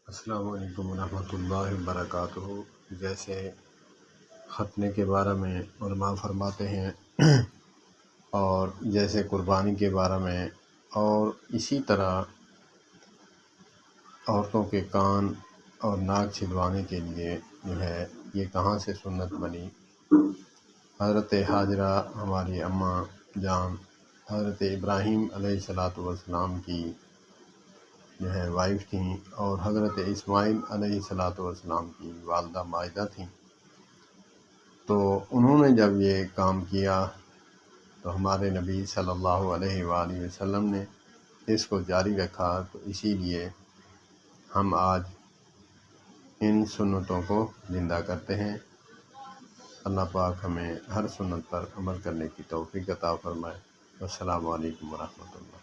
السلام علیکم ورحمۃ اللہ وبرکاتہ۔ جیسے ختنے کے بارے میں علماء فرماتے ہیں اور جیسے قربانی کے بارے میں، اور اسی طرح عورتوں کے کان اور ناک چھدوانے کے لیے جو ہے یہ کہاں سے سنت بنی۔ حضرت حاجرہ ہماری اماں جان حضرت ابراہیم علیہ السلام کی جو ہے وائف تھیں، اور حضرت اسماعیل علیہ السلام کی والدہ ماجدہ تھیں۔ تو انہوں نے جب یہ کام کیا تو ہمارے نبی صلی اللہ علیہ وآلہ وسلم نے اس کو جاری رکھا، تو اسی لیے ہم آج ان سنتوں کو زندہ کرتے ہیں۔ اللہ پاک ہمیں ہر سنت پر عمل کرنے کی توفیق عطا فرمائے۔ السلام علیکم ورحمۃ اللہ۔